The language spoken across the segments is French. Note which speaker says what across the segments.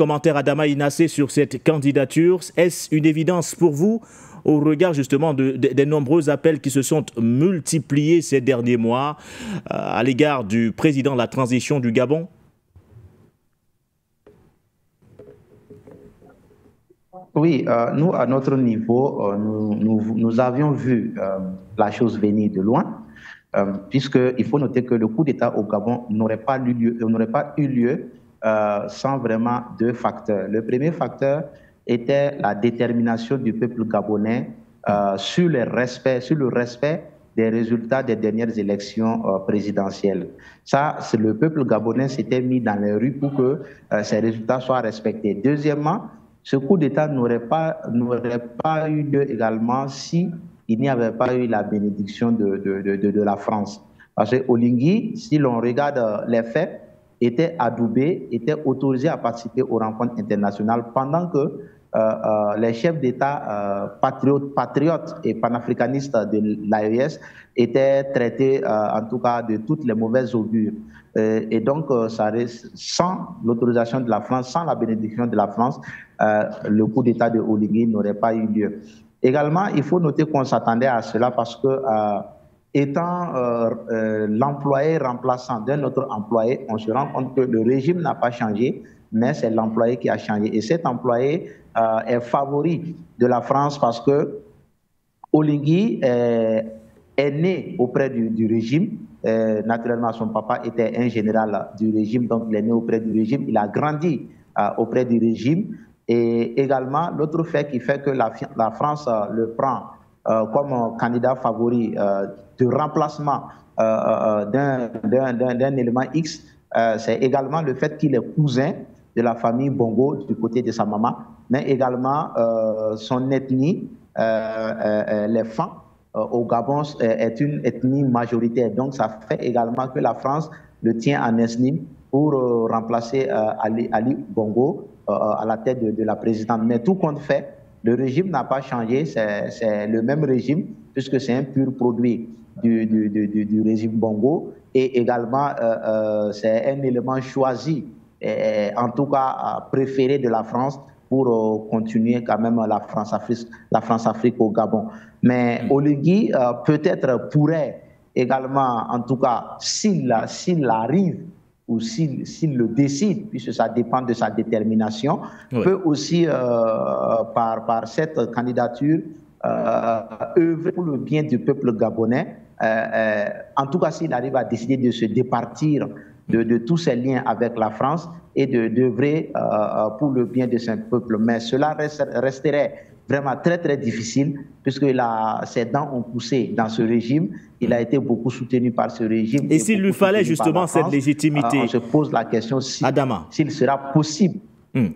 Speaker 1: commentaires, Adama Inassé, sur cette candidature. Est-ce une évidence pour vous au regard justement des nombreux appels qui se sont multipliés ces derniers mois à l'égard du président de la transition du Gabon?
Speaker 2: Oui, nous, à notre niveau, nous avions vu la chose venir de loin, puisqu'il faut noter que le coup d'État au Gabon n'aurait pas eu lieu sans vraiment deux facteurs. Le premier facteur était la détermination du peuple gabonais sur le respect des résultats des dernières élections présidentielles. Ça, le peuple gabonais s'était mis dans les rues pour que ces résultats soient respectés. Deuxièmement, ce coup d'État n'aurait pas eu lieu également si il n'y avait pas eu la bénédiction de la France. Parce que Oligui, si l'on regarde les faits, était adoubé, était autorisé à participer aux rencontres internationales pendant que les chefs d'État patriotes et panafricanistes de l'AES étaient traités, en tout cas, de toutes les mauvaises augures. Et donc, sans l'autorisation de la France, sans la bénédiction de la France, le coup d'État de Oligui n'aurait pas eu lieu. Également, il faut noter qu'on s'attendait à cela parce que, étant l'employé remplaçant d'un autre employé, on se rend compte que le régime n'a pas changé, mais c'est l'employé qui a changé. Et cet employé est favori de la France parce que Oligui est né auprès du régime. Naturellement, son papa était un général du régime, donc il est né auprès du régime. Il a grandi auprès du régime. Et également, l'autre fait qui fait que la France le prend comme candidat favori de remplacement d'un élément X, c'est également le fait qu'il est cousin de la famille Bongo du côté de sa maman, mais également son ethnie, les Fans, au Gabon est une ethnie majoritaire. Donc ça fait également que la France le tient en estime pour remplacer Ali Bongo à la tête de la présidente. Mais tout compte fait, le régime n'a pas changé, c'est le même régime puisque c'est un pur produit du régime Bongo et également c'est un élément choisi, en tout cas préféré de la France pour continuer quand même la France-Afrique au Gabon. Mais Oligui peut-être pourrait également, en tout cas s'il arrive ou s'il le décide, puisque ça dépend de sa détermination, oui, peut aussi, par cette candidature, œuvrer pour le bien du peuple gabonais. En tout cas, s'il arrive à décider de se départir de tous ses liens avec la France et d'œuvrer pour le bien de son peuple. Mais cela resterait vraiment très, très difficile, puisque ses dents ont poussé dans ce régime. Il a été beaucoup soutenu par ce régime.
Speaker 1: Et s'il lui fallait justement cette légitimité,
Speaker 2: on se pose la question s'il sera possible.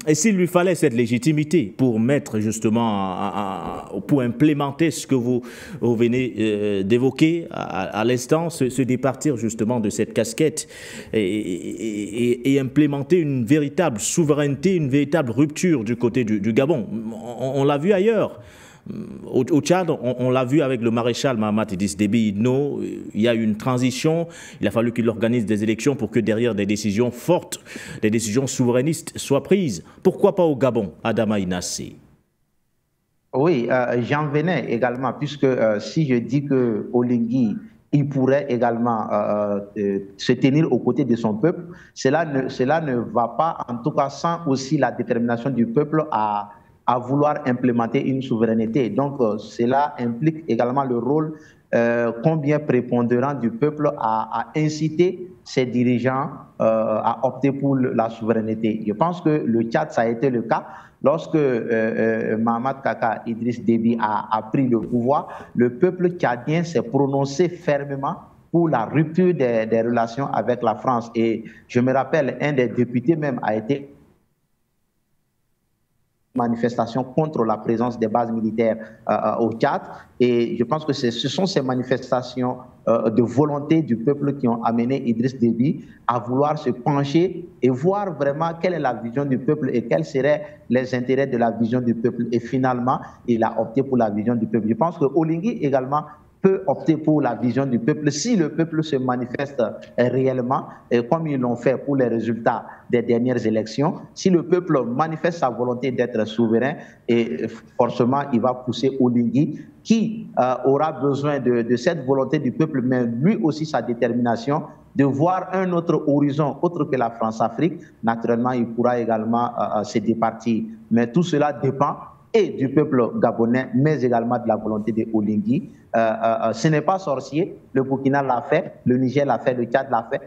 Speaker 1: Et s'il lui fallait cette légitimité pour mettre justement, pour implémenter ce que vous venez d'évoquer à l'instant, se départir justement de cette casquette et implémenter une véritable souveraineté, une véritable rupture du côté du Gabon. On l'a vu ailleurs. Au Tchad, on l'a vu avec le maréchal Mahamat Idriss Déby Itno, il y a eu une transition, il a fallu qu'il organise des élections pour que derrière des décisions fortes, des décisions souverainistes soient prises. Pourquoi pas au Gabon, Adama Inassé?
Speaker 2: Oui, j'en venais également, puisque si je dis que Oligui, il pourrait également se tenir aux côtés de son peuple, cela ne va pas, en tout cas sans aussi la détermination du peuple à vouloir implémenter une souveraineté. Donc, cela implique également le rôle combien prépondérant du peuple à inciter ses dirigeants à opter pour la souveraineté. Je pense que le Tchad, ça a été le cas. Lorsque Mahamat Kaka Idriss Déby a pris le pouvoir, le peuple tchadien s'est prononcé fermement pour la rupture des relations avec la France. Et je me rappelle, un des députés même a été manifestations contre la présence des bases militaires au Tchad. Et je pense que ce sont ces manifestations de volonté du peuple qui ont amené Idriss Déby à vouloir se pencher et voir vraiment quelle est la vision du peuple et quels seraient les intérêts de la vision du peuple. Et finalement, il a opté pour la vision du peuple. Je pense que Oligui également peut opter pour la vision du peuple si le peuple se manifeste réellement, comme ils l'ont fait pour les résultats des dernières élections. Si le peuple manifeste sa volonté d'être souverain, et forcément, il va pousser Oligui, qui aura besoin de cette volonté du peuple, mais lui aussi sa détermination de voir un autre horizon autre que la France-Afrique. Naturellement, il pourra également se départir. Mais tout cela dépend et du peuple gabonais, mais également de la volonté de Oligui. Ce n'est pas sorcier. Le Burkina l'a fait, le Niger l'a fait, le Tchad l'a fait,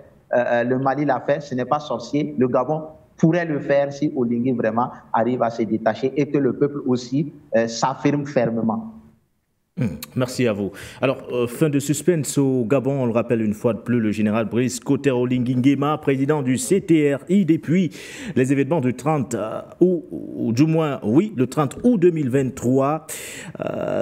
Speaker 2: le Mali l'a fait. Ce n'est pas sorcier. Le Gabon pourrait le faire si Oligui vraiment arrive à se détacher et que le peuple aussi s'affirme fermement.
Speaker 1: Merci à vous. Alors, fin de suspense au Gabon, on le rappelle une fois de plus, le général Brice Clotaire Oligui Nguema, président du CTRI depuis les événements du 30 août, ou du moins, oui, le 30 août 2023.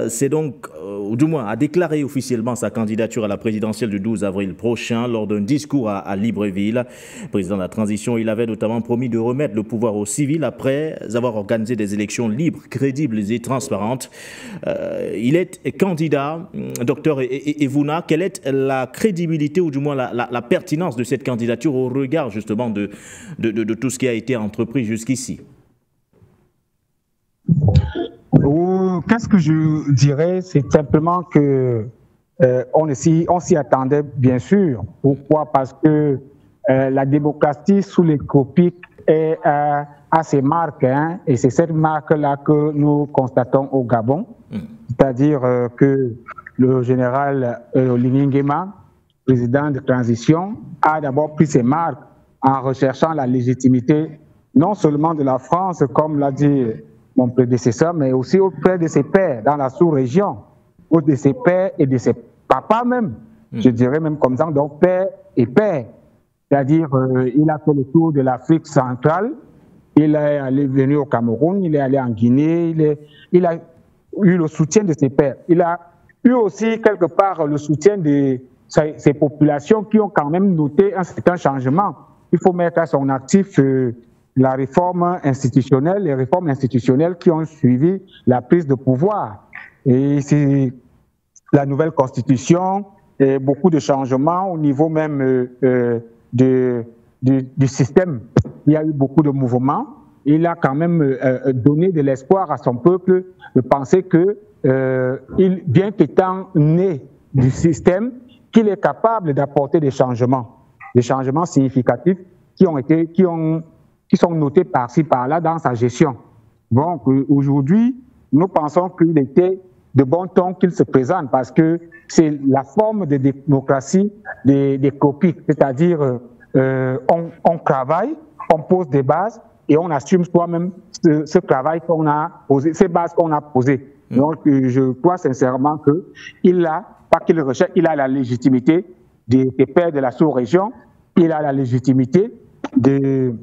Speaker 1: C'est donc, ou du moins, a déclaré officiellement sa candidature à la présidentielle du 12 avril prochain lors d'un discours à Libreville. Président de la transition, il avait notamment promis de remettre le pouvoir aux civils après avoir organisé des élections libres, crédibles et transparentes. Il est candidat, docteur Evouna, quelle est la crédibilité ou du moins la pertinence de cette candidature au regard justement de tout ce qui a été entrepris jusqu'ici?
Speaker 3: Qu'est-ce que je dirais? C'est simplement que on s'y attendait bien sûr. Pourquoi? Parce que la démocratie sous les tropiques a ses marques, hein, et c'est cette marque-là que nous constatons au Gabon. C'est-à-dire que le général Oligui Nguema, président de transition, a d'abord pris ses marques en recherchant la légitimité non seulement de la France, comme l'a dit mon prédécesseur, mais aussi auprès de ses pairs dans la sous-région, ou de ses pairs et de ses papas même, je dirais même comme ça, donc père et père. C'est-à-dire il a fait le tour de l'Afrique centrale, il est venu au Cameroun, il est allé en Guinée, il a eu le soutien de ses pairs. Il a eu aussi quelque part le soutien de ces populations qui ont quand même noté un certain changement. Il faut mettre à son actif la réforme institutionnelle, les réformes institutionnelles qui ont suivi la prise de pouvoir. Et c'est la nouvelle constitution et beaucoup de changements au niveau même du système. Il y a eu beaucoup de mouvements. Il a quand même donné de l'espoir à son peuple de penser que, bien qu'étant né du système, qu'il est capable d'apporter des changements significatifs qui sont notés par-ci, par-là dans sa gestion. Donc aujourd'hui, nous pensons qu'il était de bon ton qu'il se présente parce que c'est la forme de démocratie des copies, c'est-à-dire on travaille, on pose des bases, et on assume soi-même ce travail qu'on a posé, ces bases qu'on a posées. Donc, je crois sincèrement qu'il a, pas qu'il recherche, il a la légitimité des pairs de la sous-région, il a la légitimité des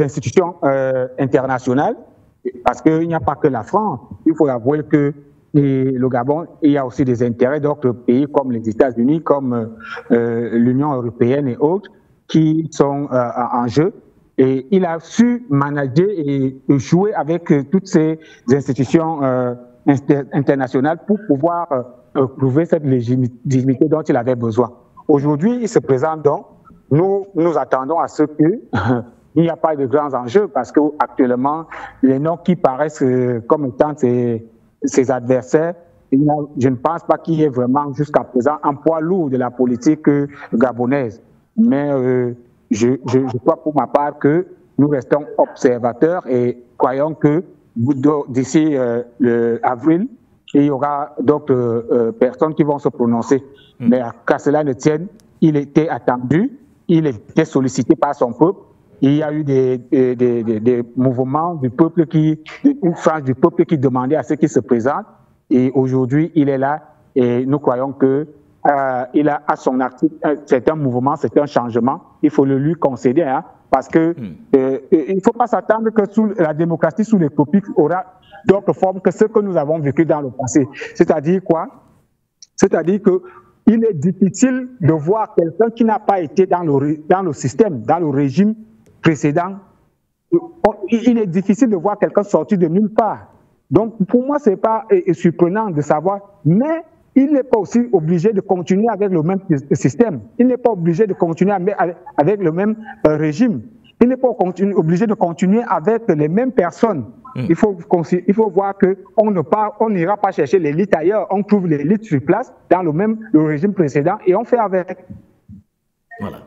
Speaker 3: institutions internationales, parce qu'il n'y a pas que la France. Il faut avouer que le Gabon, il y a aussi des intérêts d'autres pays comme les États-Unis, comme l'Union européenne et autres, qui sont en jeu. Et il a su manager et jouer avec toutes ces institutions internationales pour pouvoir prouver cette légitimité dont il avait besoin. Aujourd'hui, il se présente donc. Nous attendons à ce qu'il n'y a pas de grands enjeux parce qu'actuellement, les noms qui paraissent comme étant ses adversaires, je ne pense pas qu'il y ait vraiment jusqu'à présent un poids lourd de la politique gabonaise. Mais je crois pour ma part que nous restons observateurs et croyons que d'ici avril, il y aura d'autres personnes qui vont se prononcer. Mais qu'à cela ne tienne, il était attendu, il était sollicité par son peuple. Il y a eu des mouvements du peuple une frange du peuple qui demandait à ce qu'il se présente. Et aujourd'hui, il est là et nous croyons que il a à son actif c'est un mouvement, c'est un changement. Il faut le lui concéder, hein, parce que il ne faut pas s'attendre que la démocratie sous les tropiques aura d'autres formes que ce que nous avons vécu dans le passé. C'est-à-dire quoi? C'est-à-dire que il est difficile de voir quelqu'un qui n'a pas été dans le système, dans le régime précédent. Il est difficile de voir quelqu'un sortir de nulle part. Donc, pour moi, ce n'est pas surprenant de savoir, mais il n'est pas aussi obligé de continuer avec le même système. Il n'est pas obligé de continuer avec le même régime. Il n'est pas obligé de continuer avec les mêmes personnes. Il faut voir qu'on n'ira pas chercher l'élite ailleurs. On trouve l'élite sur place dans le régime précédent et on fait avec.
Speaker 1: Voilà.